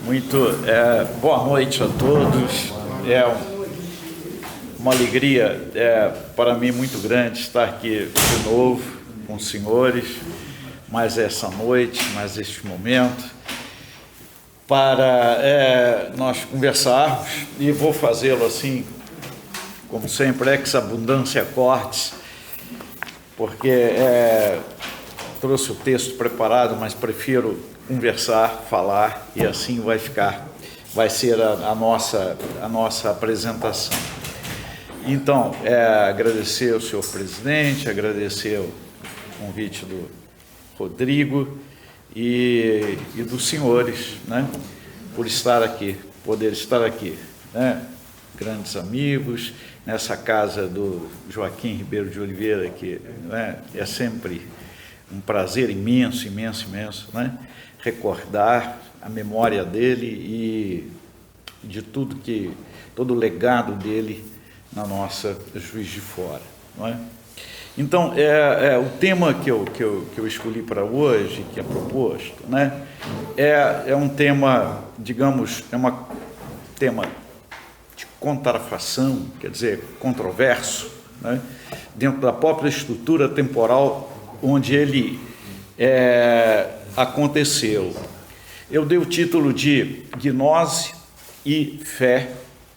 Muito boa noite a todos. É uma alegria para mim muito grande estar aqui de novo com os senhores, mais essa noite, mais este momento, para nós conversarmos, e vou fazê-lo assim, como sempre, ex abundância cortes, porque trouxe o texto preparado, mas prefiro conversar, falar, e assim vai ser a nossa apresentação. Então, agradecer ao senhor presidente, agradecer o convite do Rodrigo e dos senhores, né, por estar aqui, poder estar aqui, né, grandes amigos, nessa casa do Joaquim Ribeiro de Oliveira, que, né, é sempre um prazer imenso, né, recordar a memória dele e de todo o legado dele na nossa Juiz de Fora, não é? Então, o tema que eu escolhi para hoje, que é proposto, né, é um tema, digamos, tema de contrafação, quer dizer, controverso, né, dentro da própria estrutura temporal onde ele aconteceu. Eu dei o título de Gnose e Fé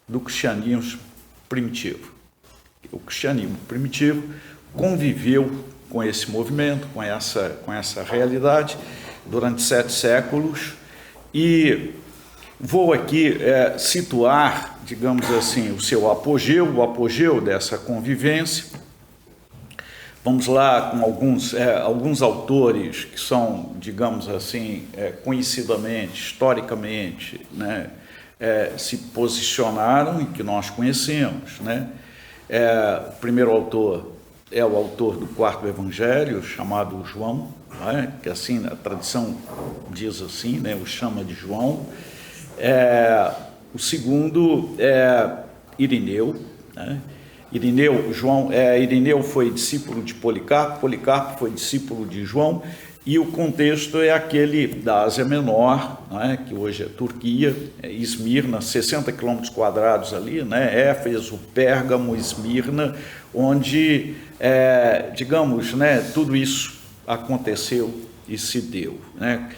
do Cristianismo Primitivo. O cristianismo primitivo conviveu com esse movimento, com essa realidade durante 7 séculos, e vou aqui situar, digamos assim, o seu apogeu, o apogeu dessa convivência. Vamos lá com alguns autores que são, digamos assim, conhecidamente, historicamente, né, se posicionaram e que nós conhecemos, né? O primeiro autor é o autor do 4º Evangelho, chamado João, né, que assim a tradição diz assim, né, o chama de João. O segundo é Irineu, né? Irineu foi discípulo de Policarpo, Policarpo foi discípulo de João, e o contexto é aquele da Ásia Menor, né, que hoje é Turquia, Esmirna, 60 quilômetros quadrados ali, né, Éfeso, Pérgamo, Esmirna, onde, digamos, né, tudo isso aconteceu e se deu, né.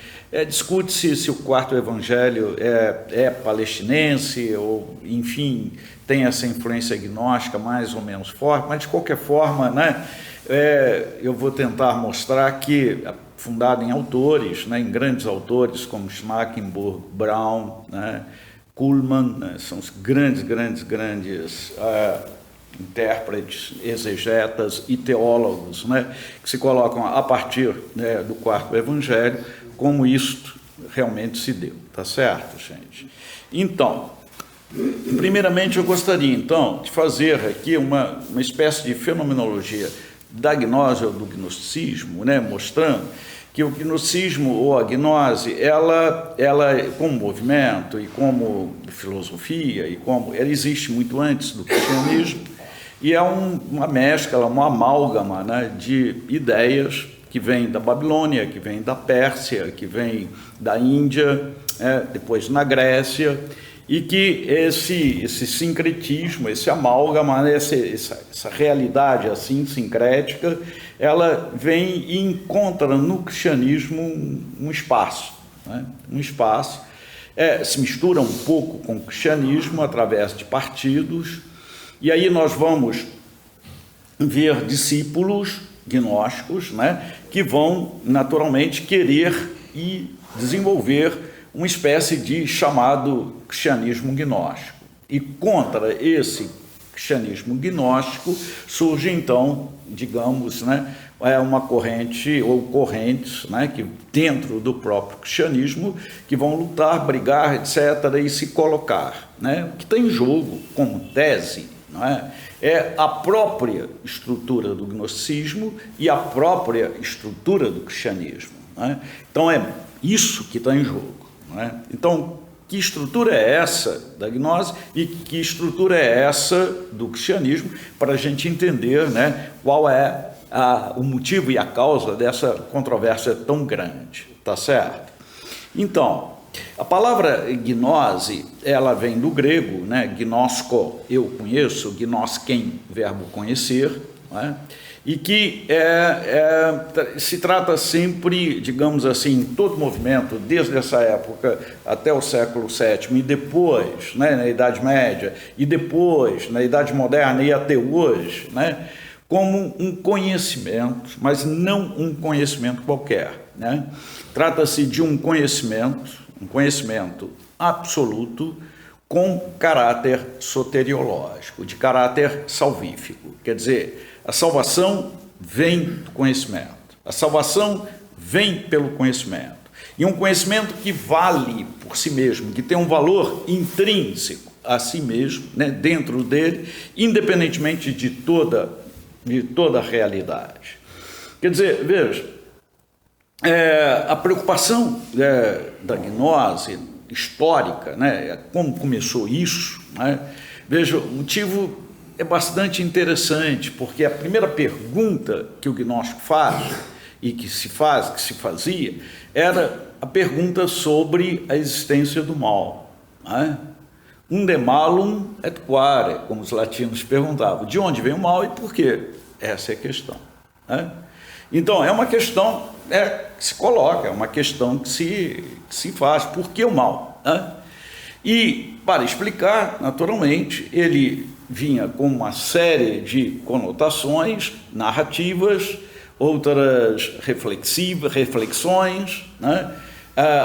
Discute-se se o 4º Evangelho é palestinense ou, enfim, tem essa influência gnóstica mais ou menos forte, mas de qualquer forma, né, eu vou tentar mostrar que, fundado em autores, né, em grandes autores como Schmackenburg, Braun, né, Kuhlmann, né, são os grandes intérpretes, exegetas e teólogos, né, que se colocam a partir, né, do 4º Evangelho, como isto realmente se deu, tá certo, gente? Então, primeiramente eu gostaria, então, de fazer aqui uma espécie de fenomenologia da gnose ou do gnosticismo, né, mostrando que o gnosticismo ou a gnose, ela como movimento e como filosofia, ela existe muito antes do cristianismo, e é uma mescla, uma amálgama, né, de ideias que vem da Babilônia, que vem da Pérsia, que vem da Índia, depois na Grécia, e que esse sincretismo, esse amálgama, essa realidade assim sincrética, ela vem e encontra no cristianismo um espaço, né? Um espaço, se mistura um pouco com o cristianismo através de partidos, e aí nós vamos ver discípulos gnósticos, né, que vão naturalmente querer e desenvolver uma espécie de chamado cristianismo gnóstico. E contra esse cristianismo gnóstico surge então, digamos, né, uma corrente ou correntes, né, que dentro do próprio cristianismo que vão lutar, brigar, etc., e se colocar, né, o que está em jogo como tese, não é a própria estrutura do gnosticismo e a própria estrutura do cristianismo, não é? Então é isso que está em jogo, não é? Então, que estrutura é essa da gnose e que estrutura é essa do cristianismo, para a gente entender, né, qual é o motivo e a causa dessa controvérsia tão grande, tá certo? Então, A palavra gnose, ela vem do grego, né? Gnosko, eu conheço, gnosken, verbo conhecer, né? E que se trata sempre, digamos assim, em todo movimento, desde essa época até o século VII, e depois, né, na Idade Média, e depois, na Idade Moderna e até hoje, né, como um conhecimento, mas não um conhecimento qualquer, né? Trata-se de um conhecimento absoluto com caráter soteriológico, de caráter salvífico. Quer dizer, a salvação vem do conhecimento, a salvação vem pelo conhecimento. E um conhecimento que vale por si mesmo, que tem um valor intrínseco a si mesmo, né, dentro dele, independentemente de toda a realidade. Quer dizer, veja, a preocupação da gnose histórica, né, como começou isso, né, veja, o motivo é bastante interessante, porque a primeira pergunta que o gnóstico faz, e que se fazia, era a pergunta sobre a existência do mal, né? Unde malum et quare, como os latinos perguntavam, de onde vem o mal e por quê? Essa é a questão, né? Então, é uma questão que se coloca, é uma questão que se faz, por que o mal, né? E, para explicar, naturalmente, ele vinha com uma série de conotações narrativas, outras reflexões, né?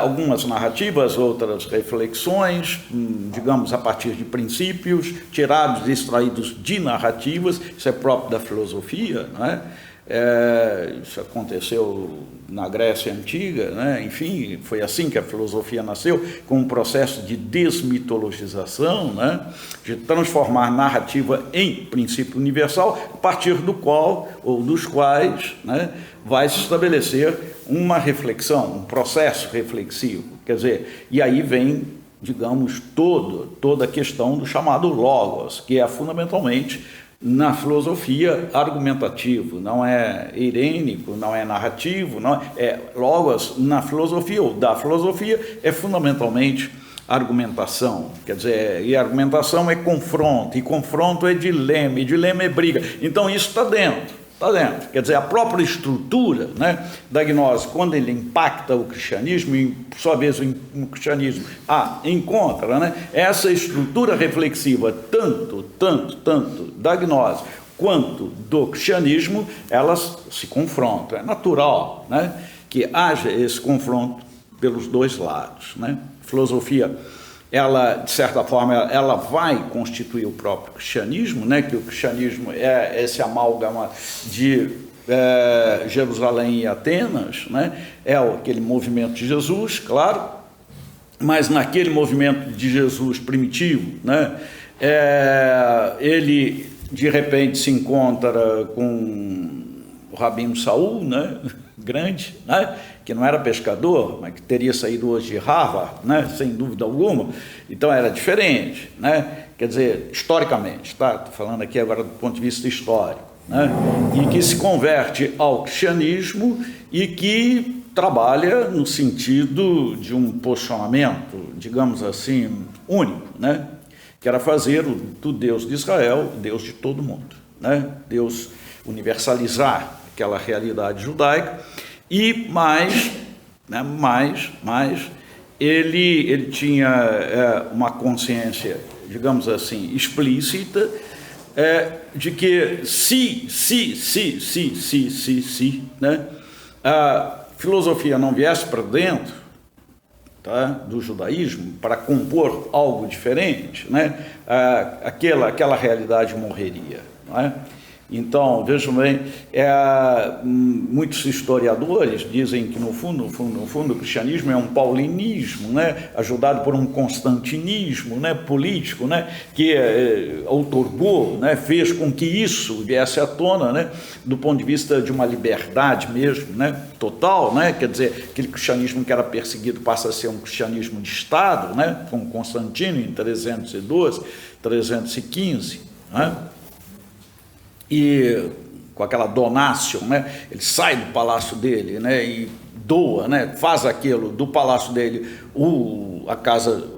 Algumas narrativas, outras reflexões, digamos, a partir de princípios tirados, extraídos de narrativas. Isso é próprio da filosofia, né? Isso aconteceu na Grécia Antiga, né? Enfim, foi assim que a filosofia nasceu, com um processo de desmitologização, né? De transformar narrativa em princípio universal, a partir do qual, ou dos quais, né, vai se estabelecer uma reflexão, um processo reflexivo. Quer dizer, e aí vem, digamos, toda a questão do chamado logos, que é fundamentalmente, na filosofia, argumentativo, não é irênico, não é narrativo, não logos na filosofia, ou da filosofia, é fundamentalmente argumentação. Quer dizer, e argumentação é confronto, e confronto é dilema, e dilema é briga. Então isso está dentro. Quer dizer, a própria estrutura, né, da gnose, quando ele impacta o cristianismo, e por sua vez o cristianismo encontra, né, essa estrutura reflexiva, tanto da gnose quanto do cristianismo, elas se confrontam. É natural, né, que haja esse confronto pelos dois lados, né? A filosofia, ela, de certa forma, ela vai constituir o próprio cristianismo, né? Que o cristianismo é esse amálgama de Jerusalém e Atenas, né? É aquele movimento de Jesus, claro, mas naquele movimento de Jesus primitivo, né? Ele, de repente, se encontra com o Rabino Saul, né? Grande, né? Que não era pescador, mas que teria saído hoje de Harvard, né? Sem dúvida alguma. Então era diferente, né? Quer dizer, historicamente, tá? Estou falando aqui agora do ponto de vista histórico, né? E que se converte ao cristianismo e que trabalha no sentido de um posicionamento, digamos assim, único, né? Que era fazer do Deus de Israel o Deus de todo mundo, né? Deus universalizar aquela realidade judaica, e mais ele tinha uma consciência, digamos assim, explícita, de que se né, a filosofia não viesse para dentro, tá, do judaísmo, para compor algo diferente, né, aquela realidade morreria, não é? Então, vejam bem, muitos historiadores dizem que, no fundo, o cristianismo é um paulinismo, né, ajudado por um constantinismo, né, político, né, que outorgou, né, fez com que isso viesse à tona, né, do ponto de vista de uma liberdade mesmo, né, total, né, quer dizer, aquele cristianismo que era perseguido passa a ser um cristianismo de Estado, né, com Constantino em 312, 315, né? E com aquela Donatio, né, ele sai do palácio dele, né, e doa, né, faz aquilo do palácio dele a casa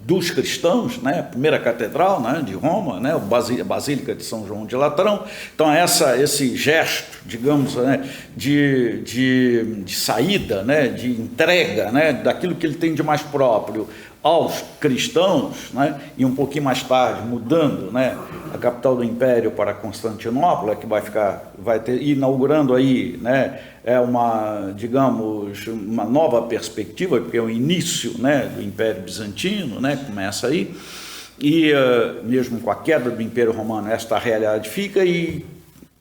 dos cristãos, né, a primeira catedral, né, de Roma, né, a Basílica de São João de Latrão. Então esse gesto, digamos, né, de saída, né, de entrega, né, daquilo que ele tem de mais próprio aos cristãos, né, e um pouquinho mais tarde mudando, né, a capital do Império para Constantinopla, que vai ter inaugurando aí, né, digamos, uma nova perspectiva, porque é o início, né, do Império Bizantino, né, começa aí, e mesmo com a queda do Império Romano, esta realidade fica e,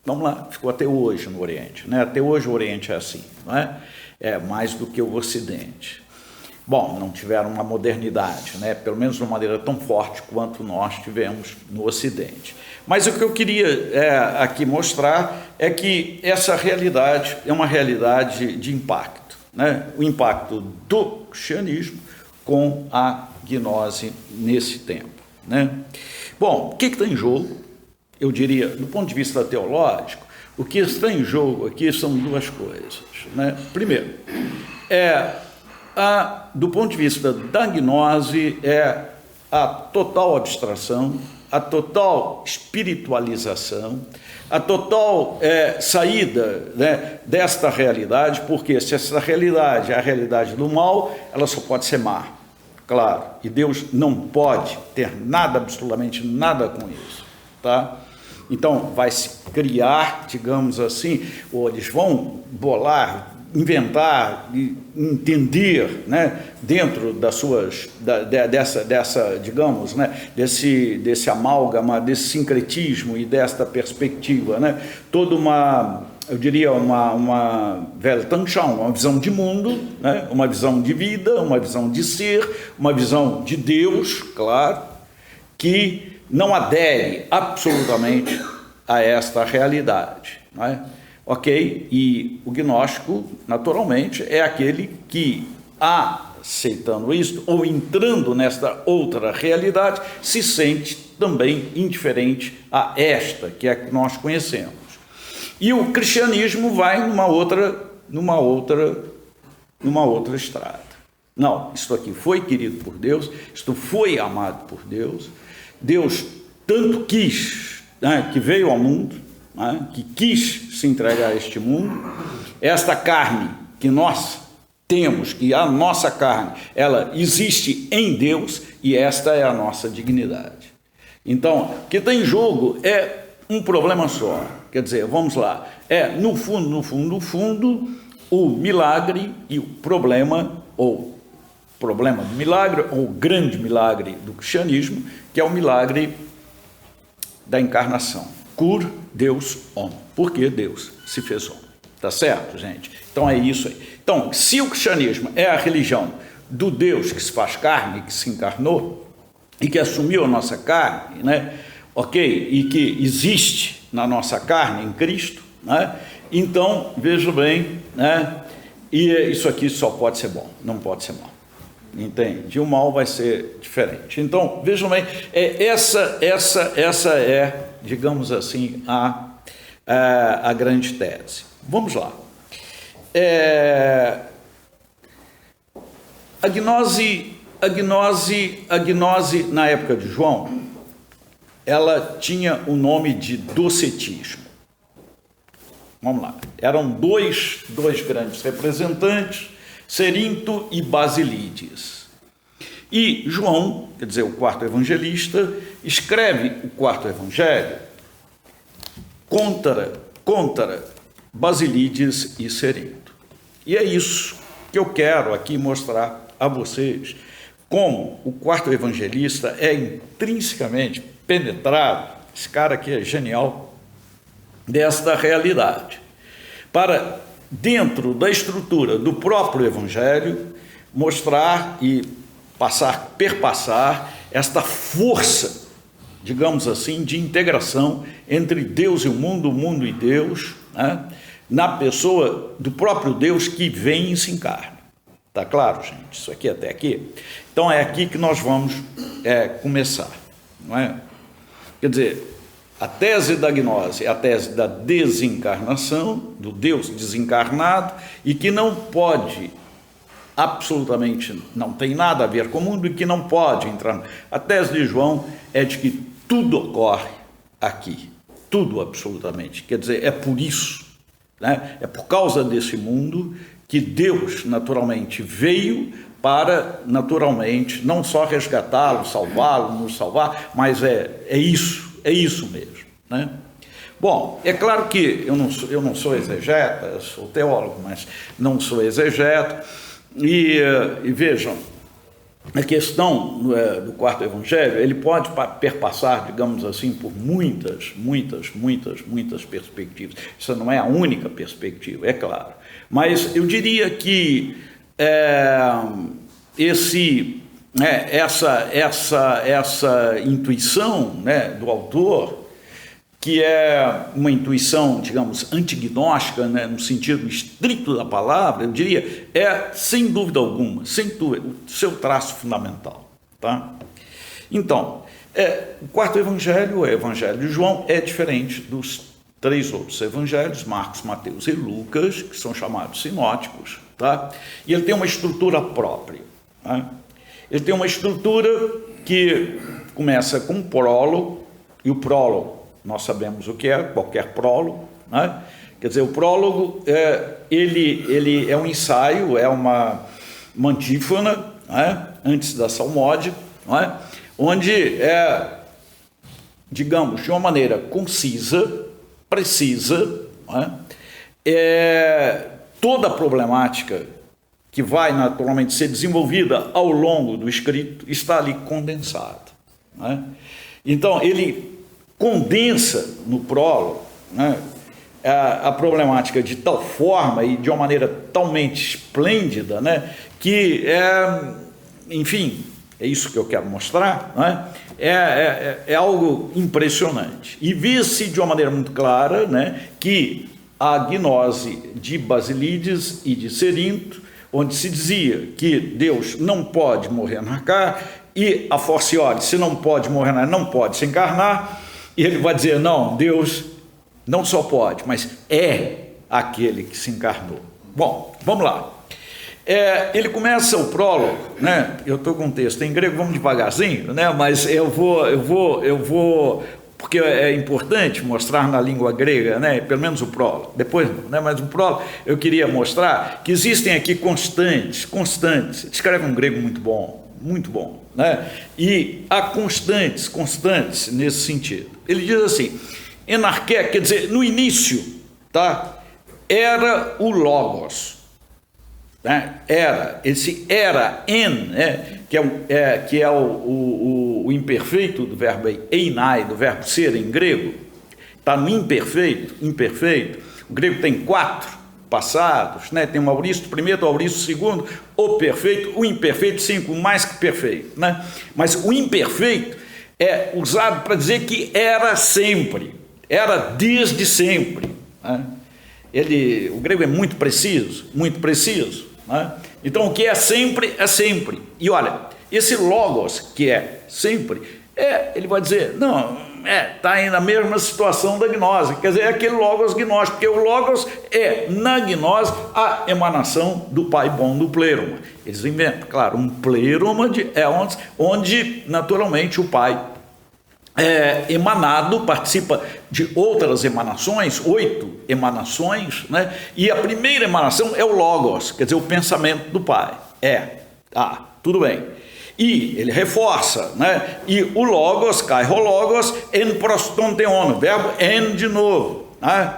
vamos lá, ficou até hoje no Oriente, né, até hoje o Oriente é assim, não é? É mais do que o Ocidente. Bom, não tiveram uma modernidade, né? Pelo menos de uma maneira tão forte quanto nós tivemos no Ocidente. Mas o que eu queria aqui mostrar é que essa realidade é uma realidade de impacto, né? O impacto do cristianismo com a gnose nesse tempo, né? Bom, o que está em jogo? Eu diria, do ponto de vista teológico, o que está em jogo aqui são duas coisas, né? Primeiro, do ponto de vista da gnose, é a total abstração, a total espiritualização, a total saída, né, desta realidade, porque se essa realidade é a realidade do mal, ela só pode ser má, claro, e Deus não pode ter nada, absolutamente nada com isso, tá? Então, vai se criar, digamos assim, ou eles vão bolar, inventar, entender, né, dentro das suas, dessa, digamos, né, desse amálgama, desse sincretismo e desta perspectiva, né, toda eu diria, uma Weltanschauung, uma visão de mundo, né, uma visão de vida, uma visão de ser, uma visão de Deus, claro, que não adere absolutamente a esta realidade, não é? Ok? E o gnóstico, naturalmente, é aquele que, aceitando isso, ou entrando nesta outra realidade, se sente também indiferente a esta, que é a que nós conhecemos. E o cristianismo vai numa outra estrada. Não, isto aqui foi querido por Deus, isto foi amado por Deus, Deus tanto quis, né, que veio ao mundo, né, que quis se entregar a este mundo, esta carne que nós temos, que a nossa carne, ela existe em Deus e esta é a nossa dignidade. Então, o que está em jogo é um problema só, quer dizer, vamos lá, no fundo, o milagre e o problema do milagre, ou o grande milagre do cristianismo, que é o milagre da encarnação. Cur Deus homem, porque Deus se fez homem. Tá certo, gente? Então é isso aí. Então, se o cristianismo é a religião do Deus que se faz carne, que se encarnou e que assumiu a nossa carne, né? Ok? E que existe na nossa carne em Cristo, né? Então, veja bem, né? E isso aqui só pode ser bom, não pode ser mal. Entende? O mal vai ser diferente. Então, vejam bem, essa é, digamos assim, a grande tese. Vamos lá. A gnose na época de João, ela tinha o nome de docetismo. Vamos lá. Eram dois grandes representantes, Cerinto e Basilides. E João, quer dizer, o quarto evangelista, escreve o quarto evangelho contra Basilides e Cerinto. E é isso que eu quero aqui mostrar a vocês, como o quarto evangelista é intrinsecamente penetrado, esse cara aqui é genial, desta realidade, para, dentro da estrutura do próprio evangelho, mostrar e perpassar esta força, digamos assim, de integração entre Deus e o mundo e Deus, né? Na pessoa do próprio Deus que vem e se encarna. Tá claro, gente? Isso aqui até aqui? Então é aqui que nós vamos começar, não é? Quer dizer, A tese da gnose é a tese da desencarnação, do Deus desencarnado, e que não pode, absolutamente, não tem nada a ver com o mundo e que não pode entrar. A tese de João é de que tudo ocorre aqui, tudo absolutamente. Quer dizer, é por isso, né? É por causa desse mundo que Deus, naturalmente, veio para, naturalmente, não só resgatá-lo, salvá-lo, nos salvar, mas é isso mesmo, né? Bom, é claro que eu não sou exegeta, eu sou teólogo, mas não sou exegeta, e vejam, a questão do quarto evangelho, ele pode perpassar, digamos assim, por muitas perspectivas. Isso não é a única perspectiva, é claro. Mas eu diria que essa intuição, né, do autor, que é uma intuição, digamos, antignóstica, né, no sentido estrito da palavra, eu diria, é, sem dúvida alguma, sem dúvida, o seu traço fundamental. Tá? Então, o quarto evangelho, o evangelho de João, é diferente dos 3 outros evangelhos, Marcos, Mateus e Lucas, que são chamados sinóticos, tá? E ele tem uma estrutura própria. Tá? Ele tem uma estrutura que começa com um prólogo, e o prólogo, nós sabemos o que é, qualquer prólogo, né? Quer dizer, o prólogo, ele é um ensaio, é uma antífona, né? Antes da salmódia, né? Onde digamos, de uma maneira concisa, precisa, né? Toda a problemática que vai naturalmente ser desenvolvida ao longo do escrito está ali condensada, né? Então, ele condensa no prólogo, né, a problemática de tal forma e de uma maneira talmente esplêndida, né, que enfim, é isso que eu quero mostrar, né, é algo impressionante. E vê-se de uma maneira muito clara, né, que a gnose de Basílides e de Cerinto, onde se dizia que Deus não pode morrer na carne, e a forciore, se não pode morrer na carne, não pode se encarnar. E ele vai dizer, não, Deus não só pode, mas é aquele que se encarnou. Bom, vamos lá. Ele começa o prólogo, né? Eu estou com um texto em grego, vamos devagarzinho, né? Mas eu vou, porque é importante mostrar na língua grega, né? Pelo menos o prólogo, depois não, né? Mas o prólogo eu queria mostrar que existem aqui constantes, escreve um grego muito bom, né? E há constantes nesse sentido. Ele diz assim, enarqué, quer dizer, no início, tá? Era o Logos, né? Esse era, né? que é o imperfeito do verbo einai, do verbo ser em grego, está no imperfeito, o grego tem 4 passados, né? Tem o auristo primeiro, o auristo segundo, o perfeito, o imperfeito, 5, mais que perfeito, né? Mas o imperfeito é usado para dizer que era sempre, era desde sempre, né? O grego é muito preciso, né? Então o que é sempre, e olha, esse logos que é sempre, ele vai dizer, não, está aí na mesma situação da gnose, quer dizer, é aquele logos gnóstico, porque o logos na gnose, a emanação do pai bom do plêroma. Eles inventam, claro, um plêroma onde naturalmente o pai emanado, participa de outras emanações, 8 emanações, né? E a primeira emanação é o logos, quer dizer, o pensamento do pai. Tudo bem. E ele reforça, né? E o logos, kairologos, en prostonteon, verbo en de novo, né?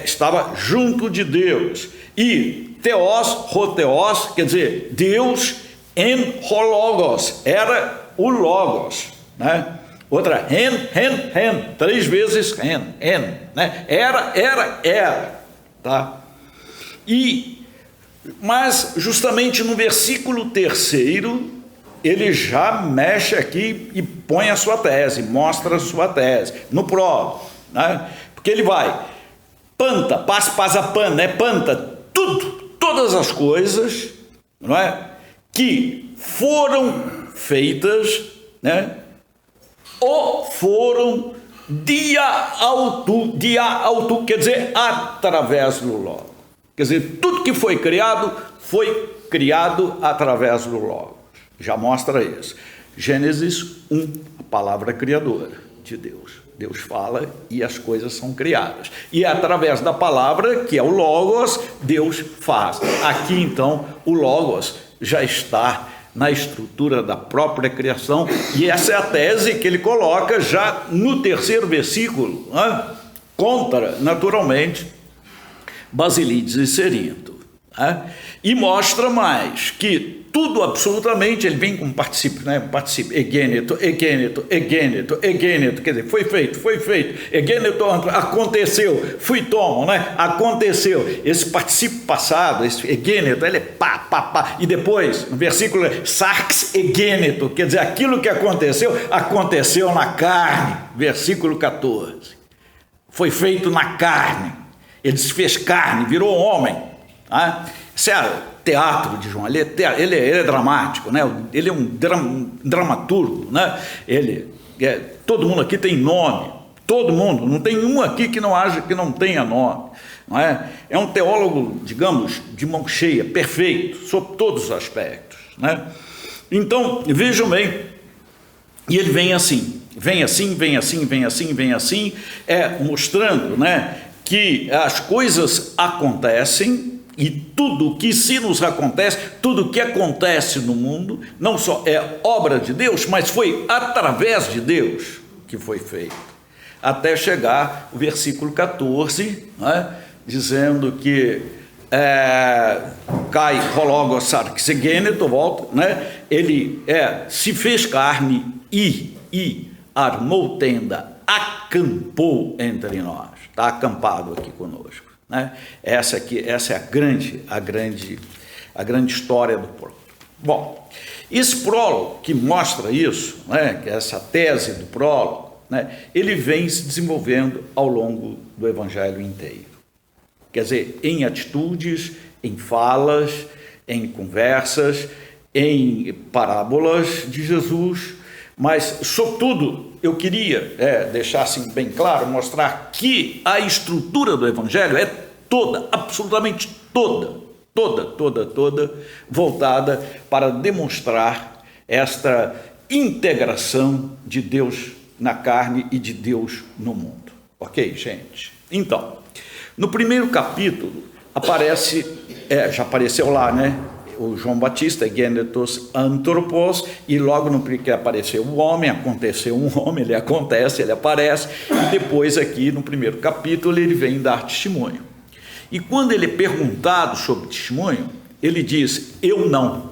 Estava junto de Deus. E theos, roteos, quer dizer, Deus en hologos, era o logos, né? Outra, hen, 3 vezes hen, né? Era, tá? Mas justamente no versículo 3º, ele já mexe aqui e põe a sua tese, mostra a sua tese, no prólogo, né? Porque ele vai, panta, pasapan, né? Panta, todas as coisas, não é? Que foram feitas, né? Ou foram dia auto quer dizer através do Logos. Quer dizer, tudo que foi criado através do Logos. Já mostra isso. Gênesis 1, a palavra criadora de Deus. Deus fala e as coisas são criadas. E é através da palavra, que é o Logos, Deus faz. Aqui, então, o Logos já está na estrutura da própria criação, e essa é a tese que ele coloca já no 3º versículo, né? Contra, naturalmente, Basílides e Cerinto, né? E mostra mais que tudo absolutamente, ele vem com particípio, né? Particípio, egêneto, quer dizer, foi feito, egêneto, aconteceu, fui tomo, né? Aconteceu, esse particípio passado, esse egêneto, ele é pá, e depois, no versículo, sarx egêneto, quer dizer, aquilo que aconteceu na carne, versículo 14, foi feito na carne, ele se fez carne, virou homem, né? Isso é teatro de João, ele é dramático, né? Ele é um dramaturgo, né? Todo mundo aqui tem nome, todo mundo, não tem um aqui que não tenha nome, não é? É um teólogo, digamos, de mão cheia, perfeito, sob todos os aspectos, né? Então, vejam bem, e ele vem assim, mostrando, né, que as coisas acontecem. E tudo que se nos acontece, tudo que acontece no mundo, não só é obra de Deus, mas foi através de Deus que foi feito. Até chegar o versículo 14, né, dizendo que Kai Hologos Sarxegêneto, volta, né, ele se fez carne e armou tenda, acampou entre nós, está acampado aqui conosco. Né? Essa é a grande história do prólogo. Bom, esse prólogo que mostra isso, né, que é essa tese do prólogo, né, ele vem se desenvolvendo ao longo do Evangelho inteiro. Quer dizer, em atitudes, em falas, em conversas, em parábolas de Jesus, mas, sobretudo, eu queria deixar assim bem claro, mostrar que a estrutura do Evangelho é toda, absolutamente toda, voltada para demonstrar esta integração de Deus na carne e de Deus no mundo. Ok, gente? Então, no primeiro capítulo aparece, já apareceu lá, né? O João Batista, Gênetos Anthropos, e logo no que apareceu o homem, aconteceu um homem, ele aparece, e depois aqui no primeiro capítulo ele vem dar testemunho. E quando ele é perguntado sobre testemunho, ele diz, eu não,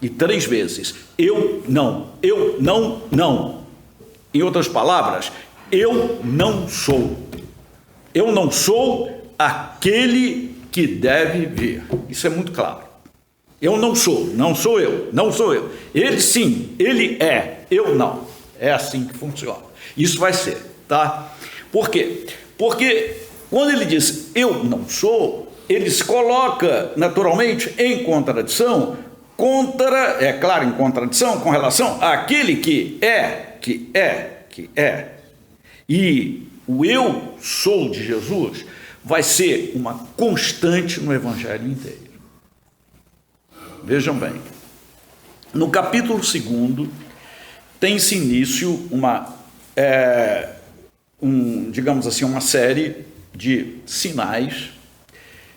e 3 vezes, eu não. Em outras palavras, eu não sou aquele que deve vir. Isso é muito claro. Eu não sou eu. Ele sim, ele é, eu não. É assim que funciona. Isso vai ser, tá? Por quê? Porque quando ele diz eu não sou, ele se coloca naturalmente em contradição em contradição com relação àquele que é. E o eu sou de Jesus vai ser uma constante no Evangelho inteiro. Vejam bem, no capítulo 2 tem-se início digamos assim, uma série de sinais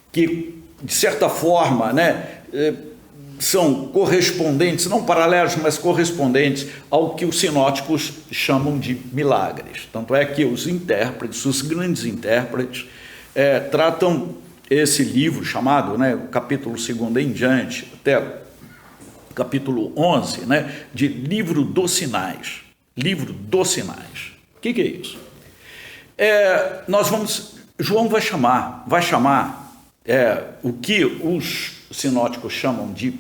que, de certa forma, né, são correspondentes, não paralelos, mas correspondentes ao que os sinóticos chamam de milagres. Tanto é que os grandes intérpretes, tratam esse livro chamado, né, o capítulo 2 em diante, até o capítulo 11, né, de livro dos sinais. Livro dos sinais. O que é isso? João vai chamar o que os sinóticos chamam de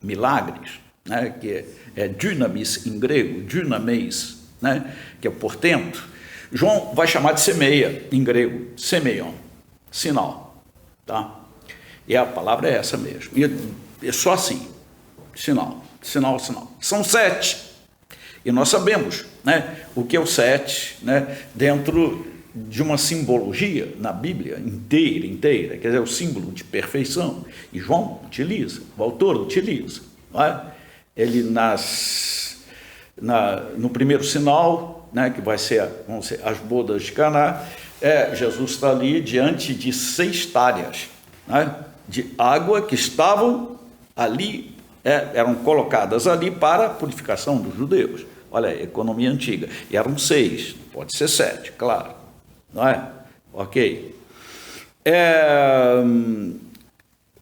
milagres, né, que é dynamis em grego, dynameis, né, que é portento. João vai chamar de semeia em grego, semeion, sinal, tá? E a palavra é essa mesmo. E é só assim, sinal. São 7. E nós sabemos, né, o que é o 7, né, dentro de uma simbologia na Bíblia inteira, quer dizer, o símbolo de perfeição. E João utiliza, o autor utiliza. Não é? Ele no primeiro sinal, né, que vão ser as bodas de Caná, Jesus está ali diante de 6 talhas, né, de água que estavam ali, eram colocadas ali para a purificação dos judeus. Olha, economia antiga. E eram 6, pode ser 7, claro. Não é? Ok.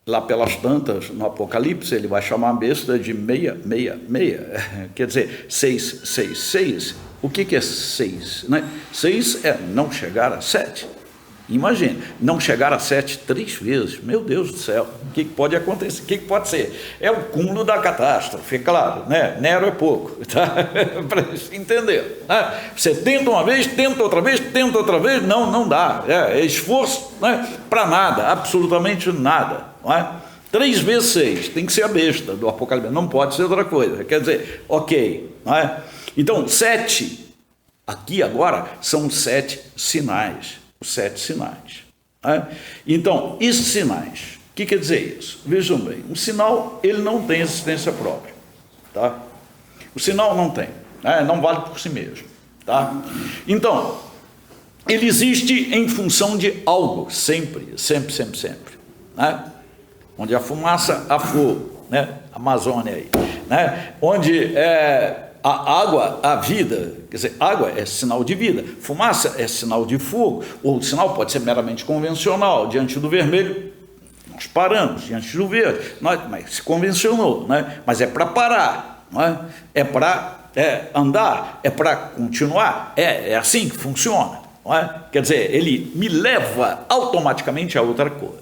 Lá pelas tantas, no Apocalipse, ele vai chamar a besta de 666. Quer dizer, 666. O que é 6? Né? 6 é não chegar a 7. Imagine, não chegar a 7 3 vezes. Meu Deus do céu, o que pode acontecer? O que pode ser? É o cúmulo da catástrofe, claro, né? Nero é pouco, tá? Para se entender. Né? Você tenta uma vez, tenta outra vez, não dá. É esforço, né? Para nada, absolutamente nada. Não é? 3 vezes 6, tem que ser a besta do Apocalipse, não pode ser outra coisa. Quer dizer, ok. Não é? Então, 7, aqui agora, são 7 sinais. 7 sinais. Né? Então, esses sinais, o que quer dizer isso? Vejam bem, um sinal, ele não tem existência própria. Tá? O sinal não tem, né? Não vale por si mesmo. Tá? Então, ele existe em função de algo, sempre. Né? Onde a fumaça, há fogo, né? Amazônia aí. Né? Onde a água, a vida, quer dizer, água é sinal de vida, fumaça é sinal de fogo, ou o sinal pode ser meramente convencional, diante do vermelho, nós paramos, diante do verde, mas se convencionou, né? Mas é para parar, não é? É para andar, é para continuar, é assim que funciona, não é? Quer dizer, ele me leva automaticamente a outra coisa.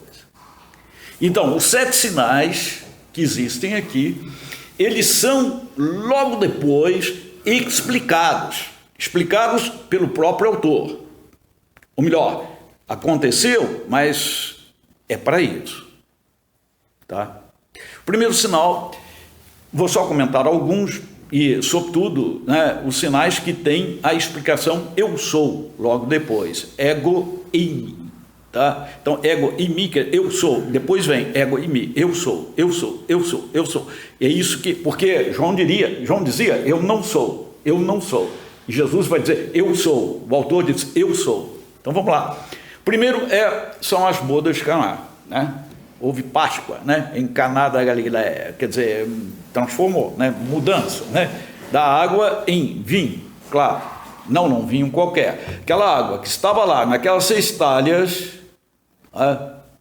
Então, os 7 sinais que existem aqui, eles são, logo depois, explicados pelo próprio autor. Ou melhor, aconteceu, mas é para isso. Tá? O primeiro sinal, vou só comentar alguns, e, sobretudo, né, os sinais que têm a explicação eu sou, logo depois, ego eimi. Tá? Então, ego e mi, eu sou, depois vem ego e mi, eu sou. É isso que, porque João dizia, eu não sou. E Jesus vai dizer, eu sou. O autor diz, eu sou. Então, vamos lá. Primeiro são as bodas de Caná, né? Houve Páscoa, né? Em Caná da Galileia, quer dizer, transformou, né? Mudança, né? Da água em vinho, claro. Não vinho qualquer. Aquela água que estava lá, naquelas 6 talhas,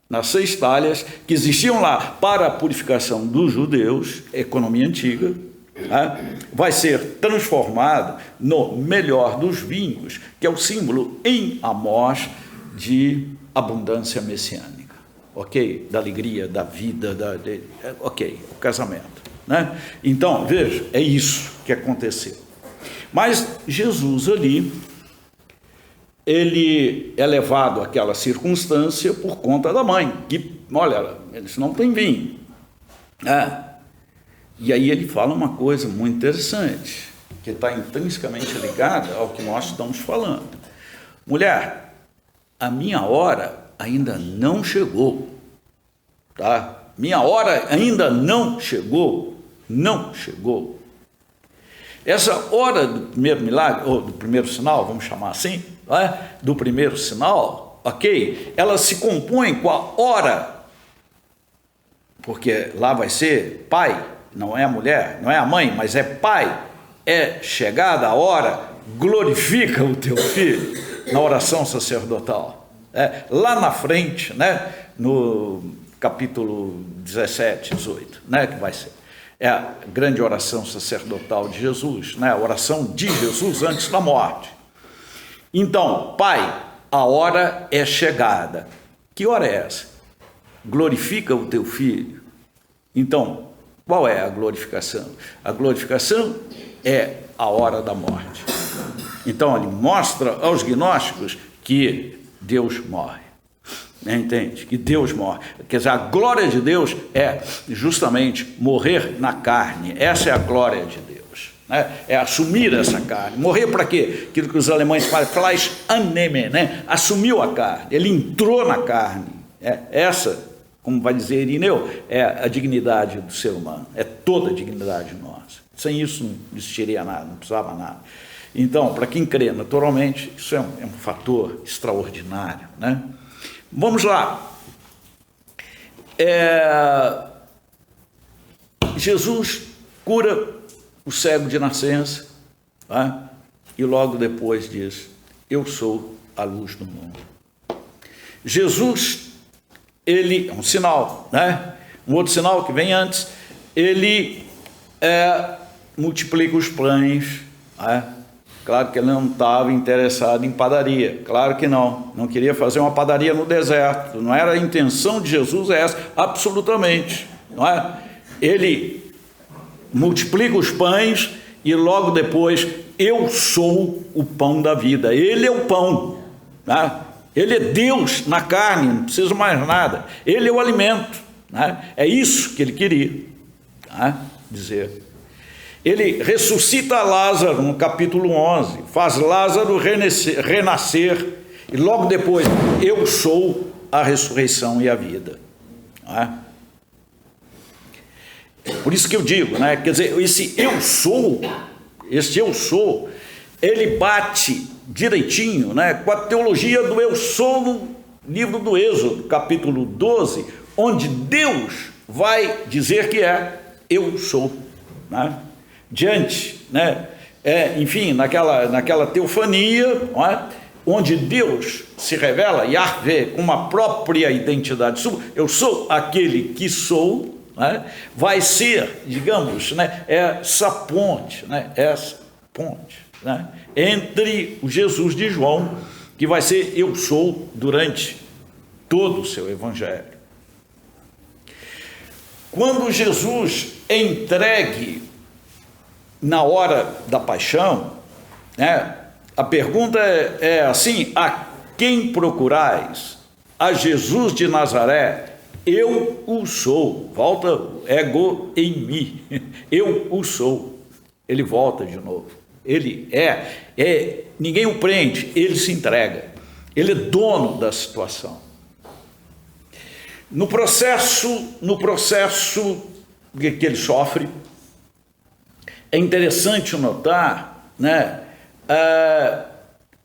nas 6 talhas que existiam lá para a purificação dos judeus, economia antiga, vai ser transformado no melhor dos vinhos, que é o símbolo em Amós de abundância messiânica, ok? Da alegria, da vida, ok, o casamento, né? Então, veja, é isso que aconteceu. Mas Jesus ali, ele é levado àquela circunstância por conta da mãe, que, olha, eles não têm vinho. E aí ele fala uma coisa muito interessante, que está intrinsecamente ligada ao que nós estamos falando. Mulher, a minha hora ainda não chegou. Tá? Minha hora ainda não chegou. Essa hora do primeiro milagre, ou do primeiro sinal, vamos chamar assim, do primeiro sinal, ok? Ela se compõe com a hora, porque lá vai ser pai, não é a mulher, não é a mãe, mas é pai, é chegada a hora, glorifica o teu filho, na oração sacerdotal. Lá na frente, né, no capítulo 17, 18, né, que vai ser. É a grande oração sacerdotal de Jesus, né? A oração de Jesus antes da morte. Então, Pai, a hora é chegada. Que hora é essa? Glorifica o teu filho. Então, qual é a glorificação? A glorificação é a hora da morte. Então, ele mostra aos gnósticos que Deus morre. Entende? Que Deus morre. Quer dizer, a glória de Deus é justamente morrer na carne. Essa é a glória de Deus. né? É assumir essa carne. Morrer para quê? Aquilo que os alemães falam, Fleisch annehmen, né? Assumiu a carne, ele entrou na carne. Essa, como vai dizer Irineu, é a dignidade do ser humano, é toda a dignidade nossa. Sem isso não existiria nada, não precisava nada. Então, para quem crê, naturalmente, isso é um fator extraordinário, né? Vamos lá. Jesus cura o cego de nascença, tá? E logo depois diz, eu sou a luz do mundo. Jesus, ele é um sinal, né? Um outro sinal que vem antes, ele multiplica os pães, né? Claro que ele não estava interessado em padaria, claro que não queria fazer uma padaria no deserto, não era a intenção de Jesus essa, absolutamente, não é? Ele multiplica os pães e logo depois, eu sou o pão da vida, ele é o pão, né? Ele é Deus na carne, não precisa mais nada, ele é o alimento, né? É isso que ele queria, né, dizer. Ele ressuscita Lázaro no capítulo 11, faz Lázaro renascer, e logo depois, eu sou a ressurreição e a vida. Não é? Por isso que eu digo, né? Quer dizer, esse eu sou, ele bate direitinho, né, com a teologia do eu sou no livro do Êxodo, capítulo 12, onde Deus vai dizer que eu sou, né? Diante, né? Enfim, naquela teofania, não é? Onde Deus se revela, Yahvé, com uma própria identidade sua, eu sou aquele que sou, né? Vai ser, digamos, né, essa ponte, né, né, entre o Jesus de João, que vai ser eu sou durante todo o seu evangelho. Quando Jesus é entregue na hora da paixão, né, a pergunta é assim, a quem procurais? A Jesus de Nazaré? Eu o sou. Volta ego em mim. Eu o sou. Ele volta de novo. Ele ninguém o prende, ele se entrega. Ele é dono da situação. No processo que ele sofre, é interessante notar, né,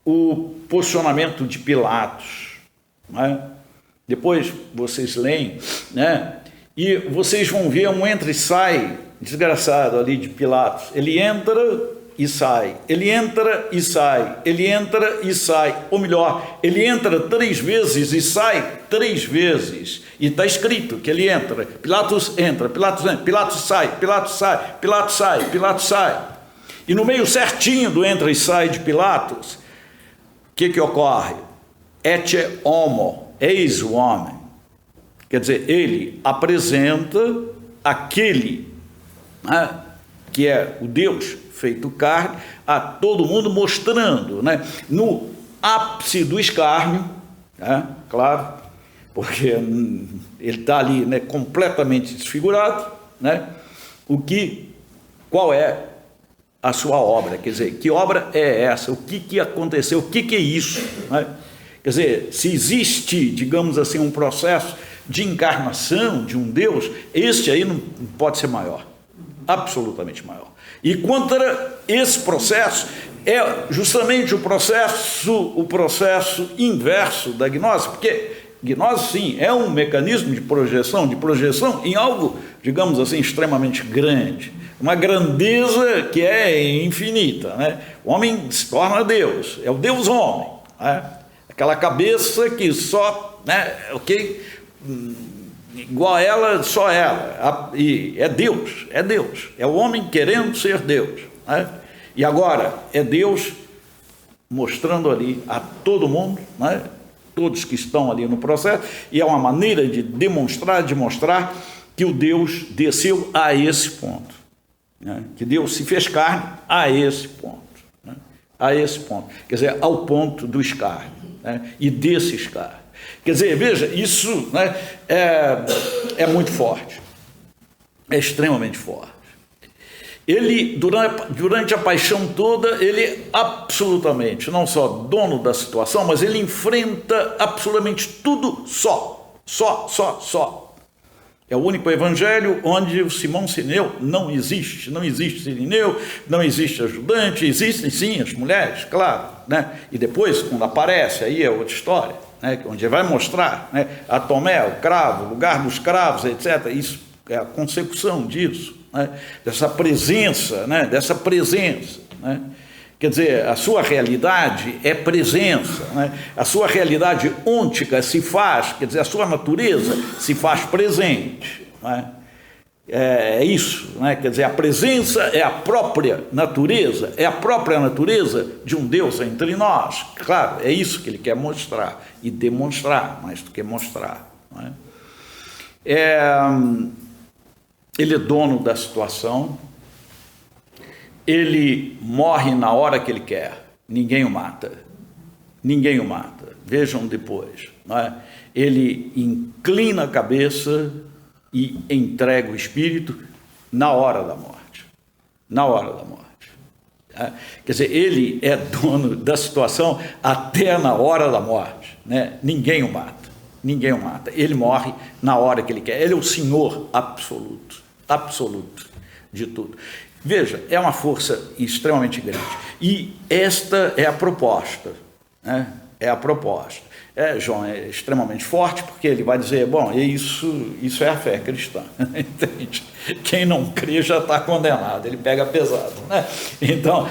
o posicionamento de Pilatos, né? Depois vocês leem, né, e vocês vão ver um entra e sai desgraçado ali de Pilatos. Ele entra e sai, ele entra e sai, ele entra e sai, ou melhor, ele entra 3 vezes e sai 3 vezes, e está escrito que ele entra, Pilatos entra, Pilatos sai, Pilatos sai, Pilatos sai, Pilatos sai, e no meio certinho do entra e sai de Pilatos, o que ocorre? Ecce homo, eis o homem, quer dizer, ele apresenta aquele, né, que é o Deus feito carne, a todo mundo, mostrando, né, no ápice do escárnio, né, claro, porque ele está ali, né, completamente desfigurado, né, qual é a sua obra, quer dizer, que obra é essa, o que aconteceu, o que é isso, né? Quer dizer, se existe, digamos assim, um processo de encarnação de um Deus, este aí não pode ser maior, absolutamente maior. E contra esse processo é justamente o processo inverso da gnose, porque gnose, sim, é um mecanismo de projeção em algo, digamos assim, extremamente grande, uma grandeza que é infinita, né? O homem se torna Deus, é o Deus homem, né? Aquela cabeça que só, né, igual a ela, só ela, e é Deus, é o homem querendo ser Deus, né? E agora é Deus mostrando ali a todo mundo, né, todos que estão ali no processo, e é uma maneira de demonstrar que o Deus desceu a esse ponto, né, que Deus se fez carne a esse ponto, né, quer dizer, ao ponto do escárnio, né, e desse escárnio. Quer dizer, veja, isso, né, é muito forte, é extremamente forte. Ele, durante a paixão toda, ele absolutamente, não só dono da situação, mas ele enfrenta absolutamente tudo só. É o único evangelho onde o Simão Sirineu não existe. Não existe Sirineu, não existe ajudante, existem sim as mulheres, claro, né? E depois, quando aparece, aí é outra história, né? Onde vai mostrar, né? A Tomé, o cravo, o lugar dos cravos, etc. Isso é a consecução disso, né? Dessa presença, né? Né? Quer dizer, a sua realidade é presença, né? A sua realidade ôntica se faz, quer dizer, a sua natureza se faz presente, né? É isso, né? Quer dizer, a presença é a própria natureza de um Deus entre nós. Claro, é isso que ele quer mostrar e demonstrar, mais do que mostrar, né? Ele é dono da situação. Ele morre na hora que ele quer, ninguém o mata, vejam depois, não é? Ele inclina a cabeça e entrega o espírito na hora da morte, é? Quer dizer, ele é dono da situação até na hora da morte, né? Ninguém o mata, ele morre na hora que ele quer, ele é o Senhor absoluto de tudo. Veja, é uma força extremamente grande. E esta é a proposta, né? João é extremamente forte, porque ele vai dizer, bom, isso é a fé cristã, entende? Quem não crê já está condenado, ele pega pesado, né? Então,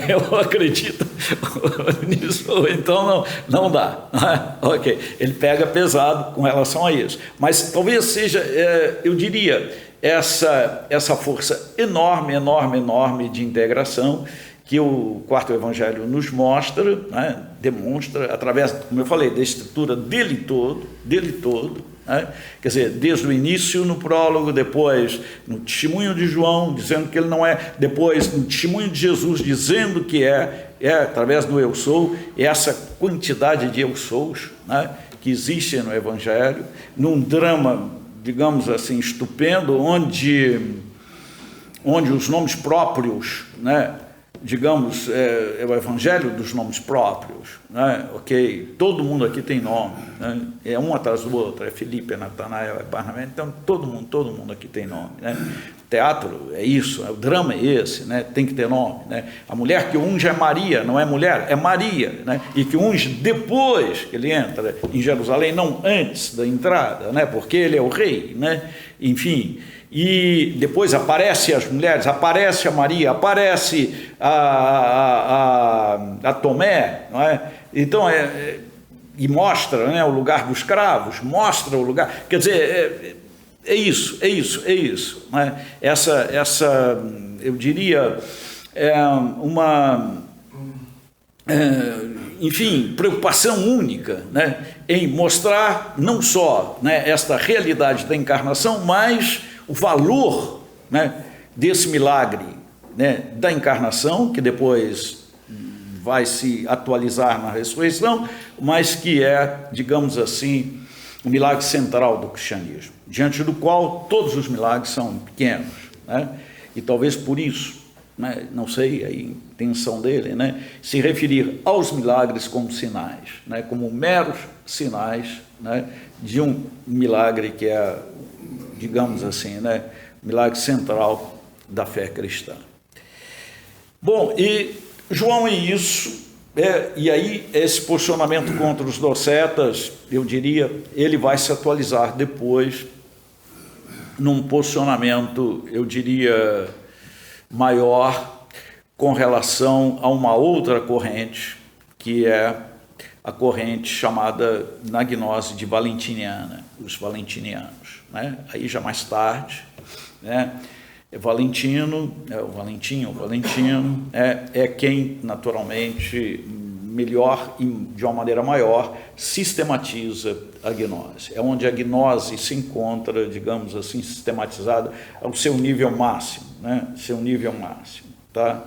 eu acredito nisso, então não dá, né? Ok, ele pega pesado com relação a isso. Mas talvez seja, eu diria, essa força enorme de integração que o quarto evangelho nos mostra, né? Demonstra através, como eu falei, da estrutura dele todo, né? Quer dizer, desde o início no prólogo, depois no testemunho de João, dizendo que ele não é, depois no testemunho de Jesus, dizendo que é através do eu sou, essa quantidade de eu sous, né? Que existe no evangelho, num drama, digamos assim, estupendo, onde os nomes próprios, né, digamos, é o evangelho dos nomes próprios, né, ok, todo mundo aqui tem nome, né, é um atrás do outro, é Filipe, é Natanael, é Barnabé, então todo mundo aqui tem nome, né. Teatro é isso, o drama é esse, né, tem que ter nome, né. A mulher que unge é Maria, não é mulher, é Maria, né, e que unge depois que ele entra em Jerusalém, não antes da entrada, né, porque ele é o rei, né, enfim. E depois aparece as mulheres, aparece a Maria, aparece a Tomé, não é? Então, e mostra, né, o lugar dos cravos, mostra o lugar, quer dizer, é isso, não é? Essa eu diria, enfim, preocupação única, né, em mostrar não só, né, esta realidade da encarnação, mas o valor, né, desse milagre, né, da encarnação, que depois vai se atualizar na ressurreição, mas que é, digamos assim, o milagre central do cristianismo, diante do qual todos os milagres são pequenos, né, e talvez por isso, né, não sei a intenção dele, né, se referir aos milagres como sinais, né, como meros sinais, né, de um milagre que é, digamos assim, né, milagre central da fé cristã. Bom, e João é isso, e aí esse posicionamento contra os docetas, eu diria, ele vai se atualizar depois num posicionamento, eu diria, maior com relação a uma outra corrente, que é a corrente chamada na gnose de valentiniana, os valentinianos, né? Aí já mais tarde, né? O Valentino é quem naturalmente melhor e de uma maneira maior sistematiza a gnose. É onde a gnose se encontra, digamos assim, sistematizada ao seu nível máximo, né? Tá?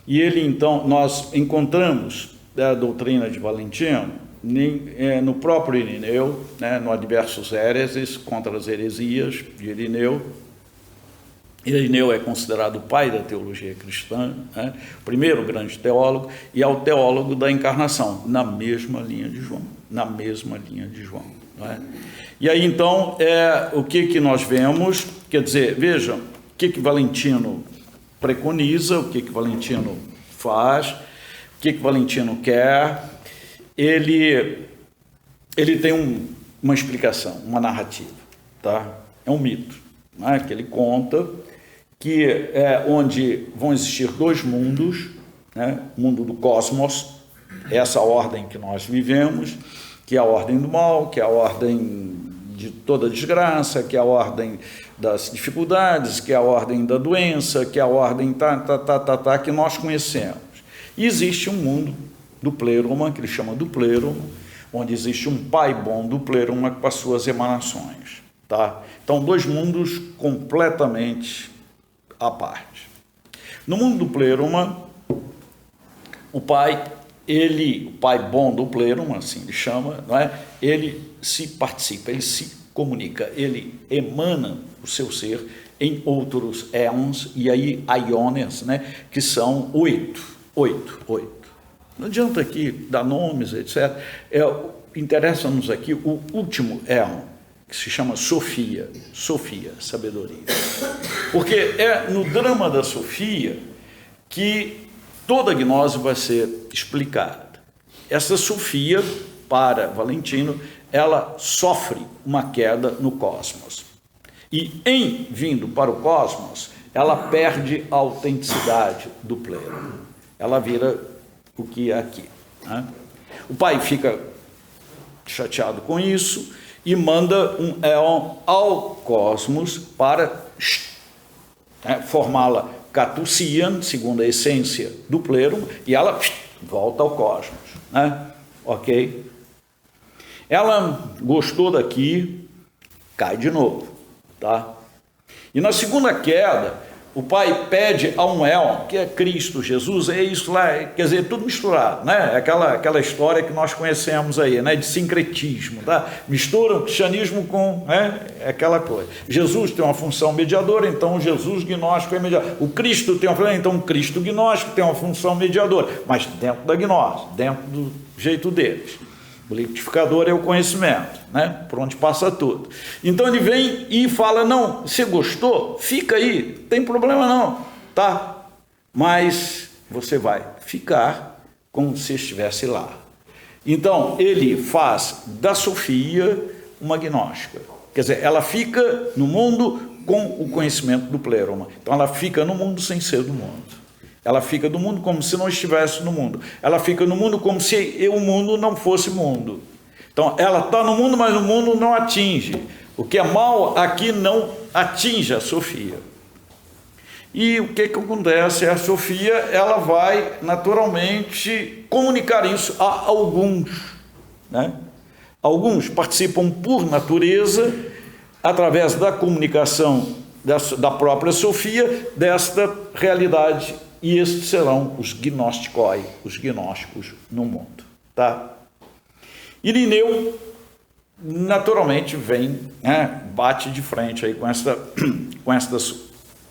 E ele, então, nós encontramos a doutrina de Valentino no próprio Irineu, né, no Adversus Hereses, contra as heresias de Irineu, Irineu é considerado o pai da teologia cristã, né? O primeiro grande teólogo, e é o teólogo da encarnação, na mesma linha de João, não é? E aí, então, o que nós vemos, quer dizer, vejam, o que Valentino preconiza, o que Valentino faz, o que Valentino quer. Ele tem uma explicação, uma narrativa, tá? É um mito, né, que ele conta, que é onde vão existir dois mundos, né? O mundo do cosmos, essa ordem que nós vivemos, que é a ordem do mal, que é a ordem de toda desgraça, que é a ordem das dificuldades, que é a ordem da doença, que é a ordem que nós conhecemos. E existe um mundo do pleroma, que ele chama do pleroma, onde existe um pai bom do pleroma com as suas emanações, tá? Então, dois mundos completamente à parte. No mundo do pleroma, o pai bom do pleroma, assim ele chama, não é? Ele se participa, ele se comunica, ele emana o seu ser em outros éons, e aí aiones, né? Que são oito. Não adianta aqui dar nomes, etc. Interessa-nos aqui o último éon, que se chama Sofia, sabedoria. Porque é no drama da Sofia que toda a gnose vai ser explicada. Essa Sofia, para Valentino, ela sofre uma queda no cosmos. E em vindo para o cosmos, ela perde a autenticidade do pleno. Ela vira o que é aqui, né? O pai fica chateado com isso e manda um éon ao cosmos para formá-la Catucian, segundo a essência do pleroma, e ela volta ao cosmos, né? Ok? Ela gostou daqui, cai de novo, tá? E na segunda queda, o pai pede a um éon, que é Cristo, Jesus, é isso lá, quer dizer, tudo misturado, né? Aquela história que nós conhecemos aí, né? De sincretismo, tá? Mistura o cristianismo com, né? Aquela coisa. Jesus tem uma função mediadora, então o Jesus gnóstico é mediador. O Cristo tem uma função, então o Cristo gnóstico tem uma função mediadora, mas dentro da gnose, dentro do jeito deles. O liquidificador é o conhecimento, né? Por onde passa tudo. Então ele vem e fala, não, você gostou? Fica aí, não tem problema não, tá? Mas você vai ficar como se estivesse lá. Então ele faz da Sofia uma gnóstica. Quer dizer, ela fica no mundo com o conhecimento do pleroma. Então ela fica no mundo sem ser do mundo. Ela fica do mundo como se não estivesse no mundo. Ela fica no mundo como se o mundo não fosse mundo. Então, ela está no mundo, mas o mundo não atinge. O que é mal aqui não atinge a Sofia. E o que acontece? A Sofia, ela vai naturalmente comunicar isso a alguns, né? Alguns participam por natureza, através da comunicação da própria Sofia, desta realidade. E estes serão os gnosticoi, os gnósticos no mundo, tá? Irineu, naturalmente, vem, né, bate de frente aí com esta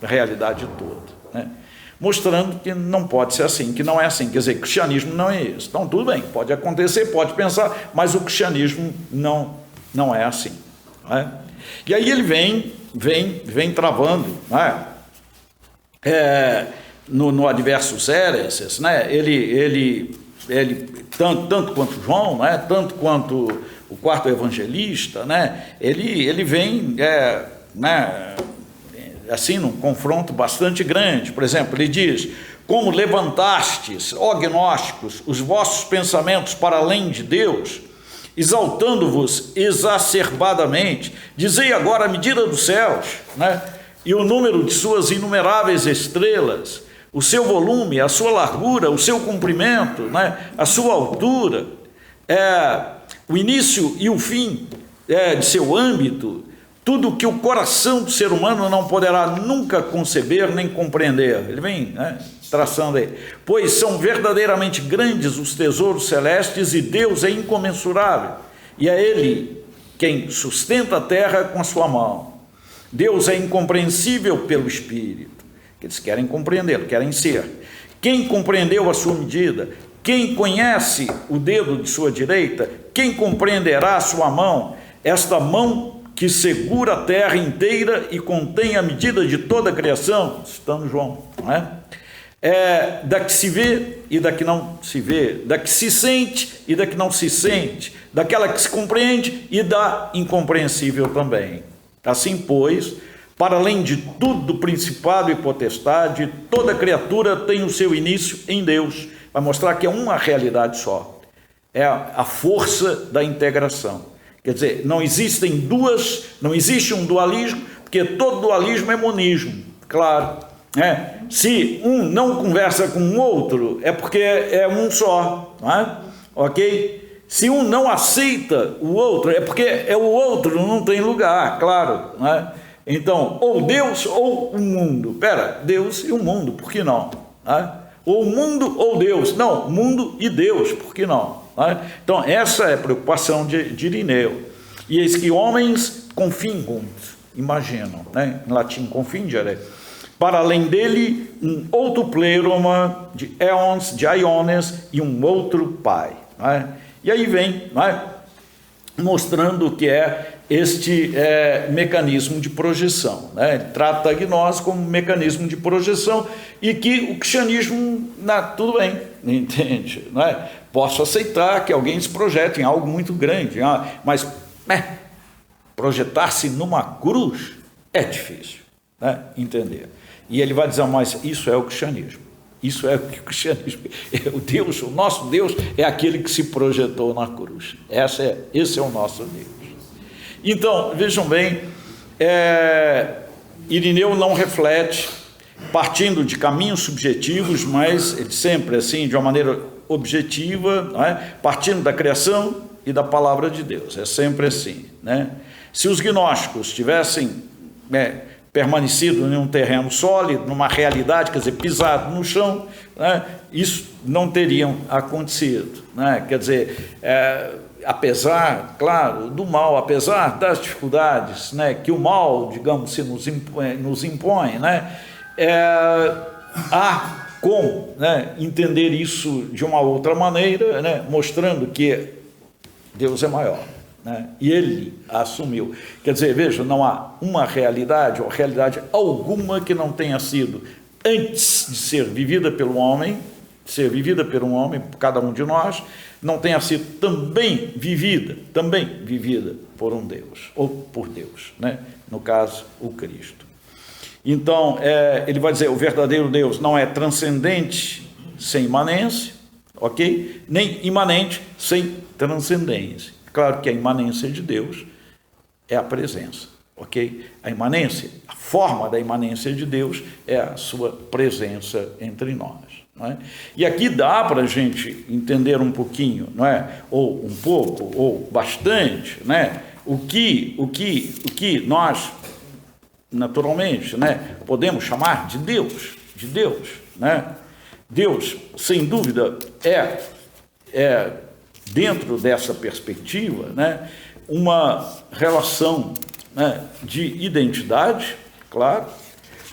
realidade toda, né? Mostrando que não pode ser assim, que não é assim, quer dizer, o cristianismo não é isso. Então, tudo bem, pode acontecer, pode pensar, mas o cristianismo não é assim, né? E aí ele vem travando, né? No Adversus Hereses, né? Ele tanto quanto João, né? Tanto quanto o quarto evangelista, né? Ele vem, né? Assim, num confronto bastante grande. Por exemplo, ele diz: como levantastes, ó gnósticos, os vossos pensamentos para além de Deus, exaltando-vos exacerbadamente, dizei agora a medida dos céus, né? E o número de suas inumeráveis estrelas, o seu volume, a sua largura, o seu comprimento, né? A sua altura, o início e o fim de seu âmbito, tudo que o coração do ser humano não poderá nunca conceber nem compreender. Ele vem, né, traçando aí. Pois são verdadeiramente grandes os tesouros celestes e Deus é incomensurável. E é Ele quem sustenta a terra com a sua mão. Deus é incompreensível pelo Espírito, que eles querem compreendê-lo, querem ser. Quem compreendeu a sua medida? Quem conhece o dedo de sua direita? Quem compreenderá a sua mão? Esta mão que segura a terra inteira e contém a medida de toda a criação, citando João, não é? Da que se vê e da que não se vê, da que se sente e da que não se sente, daquela que se compreende e da incompreensível também. Assim, pois, para além de tudo, principado e potestade, toda criatura tem o seu início em Deus. Vai mostrar que é uma realidade só. É a força da integração. Quer dizer, não existe um dualismo, porque todo dualismo é monismo, claro. Se um não conversa com o outro, é porque é um só, não é? Ok? Se um não aceita o outro, é porque é o outro, não tem lugar, claro, não é? Então, ou Deus ou o mundo. Deus e o mundo, por que não? Ou o mundo ou Deus. Não, mundo e Deus, por que não? Então, essa é a preocupação de Irineu. E eis que homens confingunt, imaginam, em latim confingere, para além dele um outro pleroma de éons, de aiones e um outro pai. E aí vem mostrando o que é este mecanismo de projeção. Ele trata a gnose como mecanismo de projeção e que o cristianismo, tudo bem, entende? Posso aceitar que alguém se projete em algo muito grande, mas projetar-se numa cruz é difícil entender. E ele vai dizer, mas isso é o cristianismo. Isso é o que o cristianismo é. O nosso Deus é aquele que se projetou na cruz. Esse é o nosso Deus. Então, vejam bem, Irineu não reflete, partindo de caminhos subjetivos, mas ele sempre, assim, de uma maneira objetiva, partindo da criação e da palavra de Deus. É sempre assim. Se os gnósticos tivessem permanecido em um terreno sólido, numa realidade, quer dizer, pisado no chão, isso não teria acontecido. Quer dizer, apesar, claro, do mal, apesar das dificuldades que o mal, digamos, se nos impõe, há como entender isso de uma outra maneira, mostrando que Deus é maior. E ele a assumiu. Quer dizer, veja, não há uma realidade, ou realidade alguma que não tenha sido, antes de ser vivida pelo homem, por cada um de nós, não tenha sido também vivida por um Deus, ou por Deus, no caso, o Cristo. Então, ele vai dizer, o verdadeiro Deus não é transcendente sem imanência, ok? Nem imanente sem transcendência. Claro que a imanência de Deus é a presença, ok? A imanência, a forma da imanência de Deus é a sua presença entre nós. E aqui dá para a gente entender um pouquinho, ou um pouco, ou bastante, o que nós, naturalmente, podemos chamar de Deus. Deus, sem dúvida, é dentro dessa perspectiva, uma relação de identidade, claro,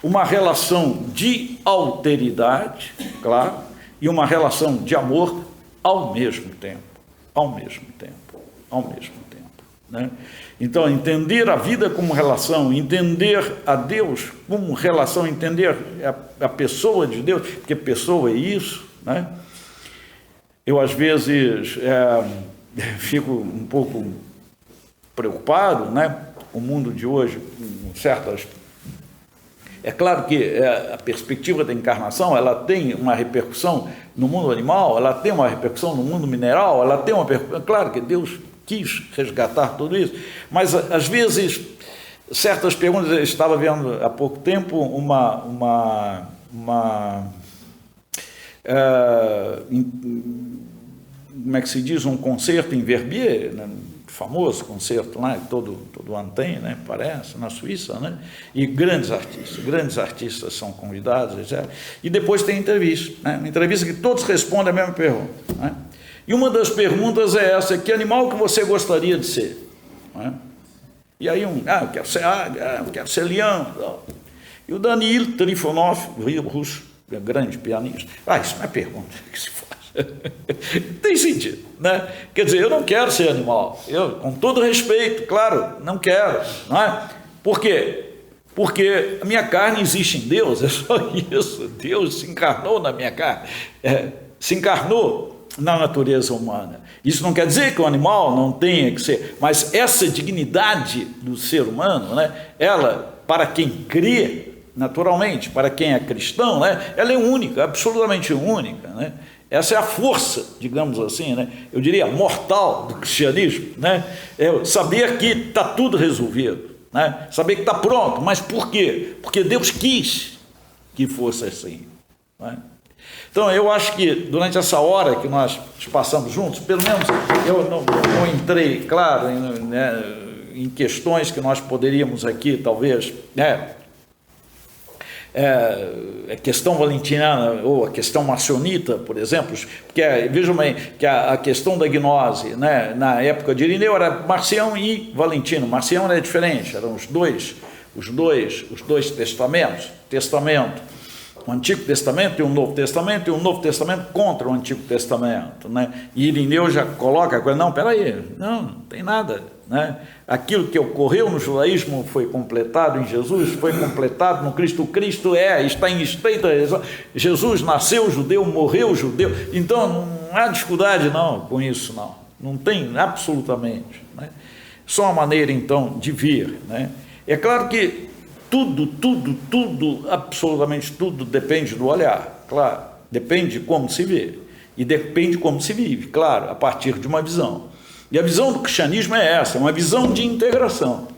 uma relação de alteridade, claro, e uma relação de amor ao mesmo tempo. Então, entender a vida como relação, entender a Deus como relação, entender a pessoa de Deus, porque pessoa é isso, Eu, às vezes, fico um pouco preocupado, com o mundo de hoje, com certas... É claro que a perspectiva da encarnação, ela tem uma repercussão no mundo animal, ela tem uma repercussão no mundo mineral, ela tem uma repercussão... Claro que Deus quis resgatar tudo isso, mas, às vezes, certas perguntas... Eu estava vendo há pouco tempo como é que se diz, um concerto em Verbier, famoso concerto lá, todo ano tem, parece, na Suíça, e grandes artistas são convidados, etc. E depois tem entrevista, uma entrevista que todos respondem a mesma pergunta. E uma das perguntas é essa: que animal que você gostaria de ser? E aí eu quero ser águia, eu quero ser leão. E o Danilo Trifonov, russo, grande pianista, isso não é pergunta que se faz. Tem sentido, né? Quer dizer, eu não quero ser animal, eu, com todo respeito, claro, não quero, não é? Por quê? Porque a minha carne existe em Deus, é só isso. Deus se encarnou na minha carne, se encarnou na natureza humana. Isso não quer dizer que o animal não tenha que ser, mas essa dignidade do ser humano, né, ela, para quem crê, naturalmente, para quem é cristão, né, ela é única, absolutamente única, né? Essa é a força, digamos assim, né? Eu diria mortal do cristianismo, né? É saber que está tudo resolvido, né? Saber que está pronto, mas por quê? Porque Deus quis que fosse assim, né? Então eu acho que durante essa hora que nós passamos juntos, pelo menos eu não entrei, claro, em questões que nós poderíamos aqui talvez, né, a questão valentiniana ou a questão marcionita, por exemplo, porque vejam bem que a questão da gnose, né, na época de Irineu era Marcião e Valentino. Marcião era diferente, eram os dois testamentos, o Antigo Testamento e o Novo Testamento, e o Novo Testamento contra o Antigo Testamento, né? E Irineu já coloca a coisa, não tem nada, né? Aquilo que ocorreu no judaísmo foi completado em Jesus, foi completado no Cristo. O Cristo está em estreita relação. Jesus nasceu judeu, morreu judeu, então não há dificuldade não com isso, não tem absolutamente, né? Só uma maneira então de vir, né? É claro que tudo, absolutamente tudo depende do olhar, claro, depende de como se vê, e depende de como se vive, claro, a partir de uma visão. E a visão do cristianismo é essa, uma visão de integração,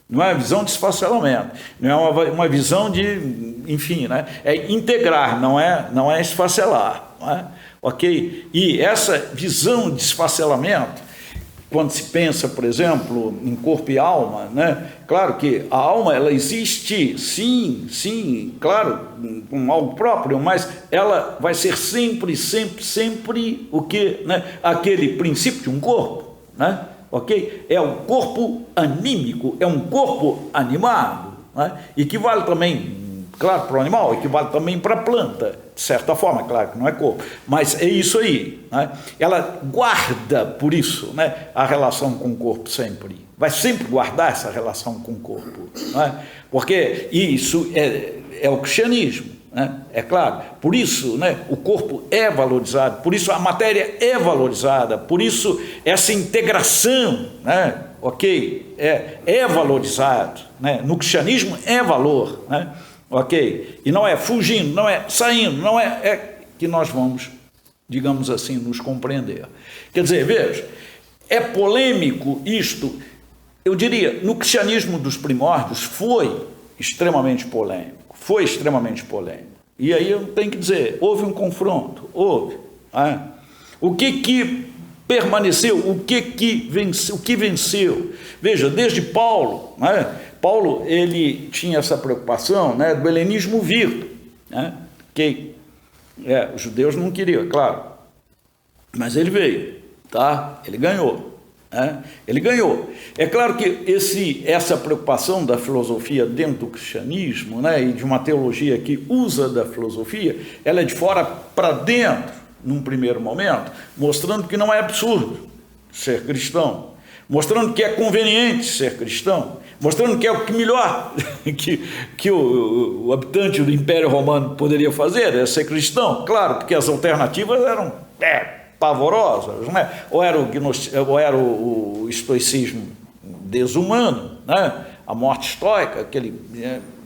não é uma visão de esfacelamento, não é uma visão de, enfim, né? É integrar, não é esfacelar, não é? Ok? E essa visão de esfacelamento, quando se pensa, por exemplo, em corpo e alma, né? Claro que a alma, ela existe, sim, claro, com algo próprio, mas ela vai ser sempre o que, né? Aquele princípio de um corpo, né? Ok? É um corpo anímico, é um corpo animado, né? Equivale também, claro, para o animal, equivale também para a planta, de certa forma, claro que não é corpo, mas é isso aí, né? Ela guarda, por isso, né, a relação com o corpo sempre, vai sempre guardar essa relação com o corpo, né? Porque isso é o cristianismo, né? É claro, por isso, né, o corpo é valorizado, por isso a matéria é valorizada, por isso essa integração, né, ok, é valorizado, né? No cristianismo é valor, né? Ok? E não é fugindo, não é saindo, não é que nós vamos, digamos assim, nos compreender. Quer dizer, veja, é polêmico isto, eu diria, no cristianismo dos primórdios foi extremamente polêmico, E aí eu tenho que dizer, houve um confronto, né? O que permaneceu, o que venceu? Veja, desde Paulo, né? Paulo, ele tinha essa preocupação, né, do helenismo vir, né, que os judeus não queriam, claro, mas ele veio, tá? Ele ganhou, né? Ele ganhou. É claro que essa preocupação da filosofia dentro do cristianismo, né, e de uma teologia que usa da filosofia, ela é de fora para dentro, num primeiro momento, mostrando que não é absurdo ser cristão, mostrando que é conveniente ser cristão, mostrando que é o que melhor que o habitante do Império Romano poderia fazer, é ser cristão, claro, porque as alternativas eram pavorosas, né? Ou era o estoicismo desumano, né? A morte estoica, aquele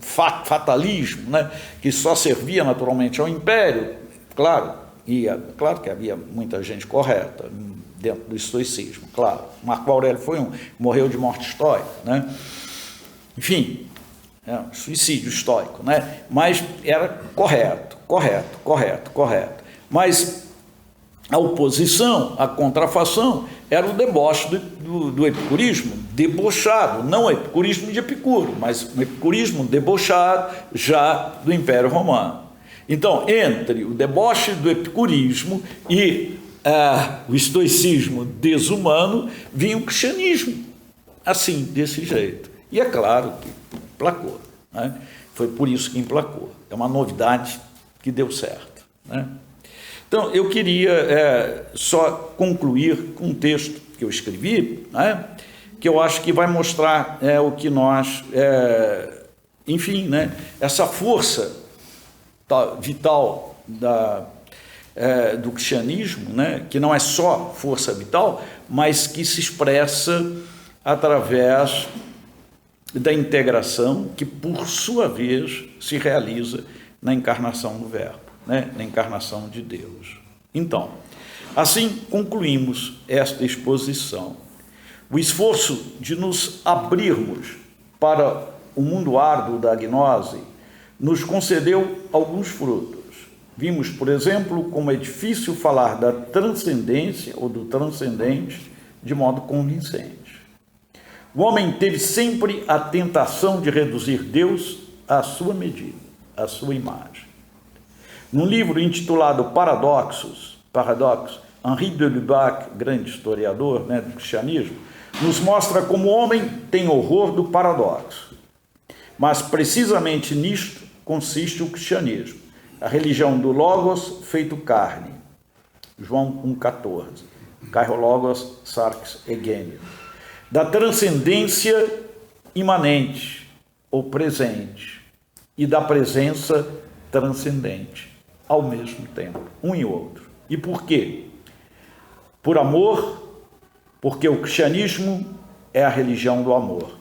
fatalismo, né? Que só servia naturalmente ao Império, claro, claro que havia muita gente correta dentro do estoicismo, claro. Marco Aurélio foi morreu de morte estoica, né? Enfim, um suicídio estoico, né? Mas era correto. Mas a oposição, a contrafação, era o deboche do epicurismo, debochado, não o epicurismo de Epicuro, mas o epicurismo debochado já do Império Romano. Então, entre o deboche do epicurismo e o estoicismo desumano, vinha o cristianismo, assim, desse jeito. E é claro que emplacou, né? Foi por isso que emplacou. É uma novidade que deu certo, né? Então, eu queria só concluir com um texto que eu escrevi, né? Que eu acho que vai mostrar o que nós, enfim, né? Essa força vital do cristianismo, né? Que não é só força vital, mas que se expressa através da integração, que por sua vez se realiza na encarnação do Verbo, né? Na encarnação de Deus. Então, assim concluímos esta exposição. O esforço de nos abrirmos para o mundo árduo da gnose nos concedeu alguns frutos. Vimos, por exemplo, como é difícil falar da transcendência ou do transcendente de modo convincente. O homem teve sempre a tentação de reduzir Deus à sua medida, à sua imagem. Num livro intitulado Paradoxos, Henri de Lubac, grande historiador, né, do cristianismo, nos mostra como o homem tem horror do paradoxo. Mas precisamente nisto consiste o cristianismo, a religião do Logos feito carne. João 1,14. Kairologos sarx egênio. Da transcendência imanente ou presente e da presença transcendente ao mesmo tempo, um e outro. E por quê? Por amor, porque o cristianismo é a religião do amor.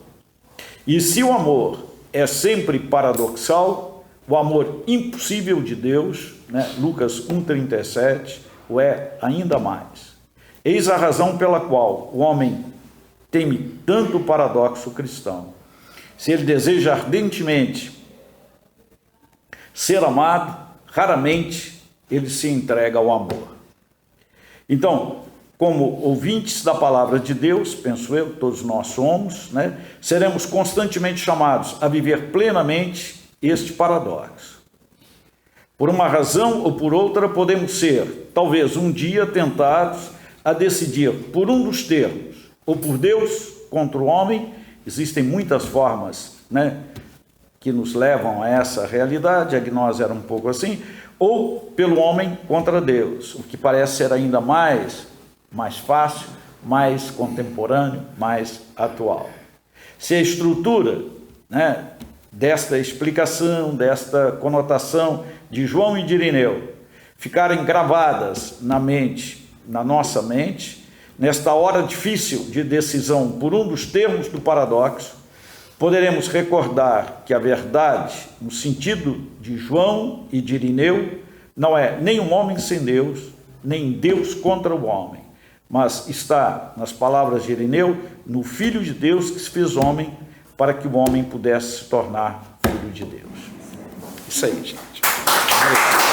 E se o amor é sempre paradoxal, o amor impossível de Deus, né, Lucas 1,37, o é ainda mais. Eis a razão pela qual o homem teme tanto o paradoxo cristão. Se ele deseja ardentemente ser amado, raramente ele se entrega ao amor. Então, como ouvintes da palavra de Deus, penso eu, todos nós somos, né, seremos constantemente chamados a viver plenamente este paradoxo. Por uma razão ou por outra, podemos ser, talvez um dia, tentados a decidir por um dos termos, ou por Deus contra o homem. Existem muitas formas, né, que nos levam a essa realidade, a gnose era um pouco assim, ou pelo homem contra Deus, o que parece ser ainda mais fácil, mais contemporâneo, mais atual. Se a estrutura, né, desta explicação, desta conotação de João e de Irineu ficarem gravadas na mente, na nossa mente, nesta hora difícil de decisão por um dos termos do paradoxo, poderemos recordar que a verdade, no sentido de João e de Irineu, não é nem um homem sem Deus, nem Deus contra o homem, mas está, nas palavras de Irineu, no Filho de Deus que se fez homem, para que o homem pudesse se tornar filho de Deus. Isso aí, gente. Obrigado.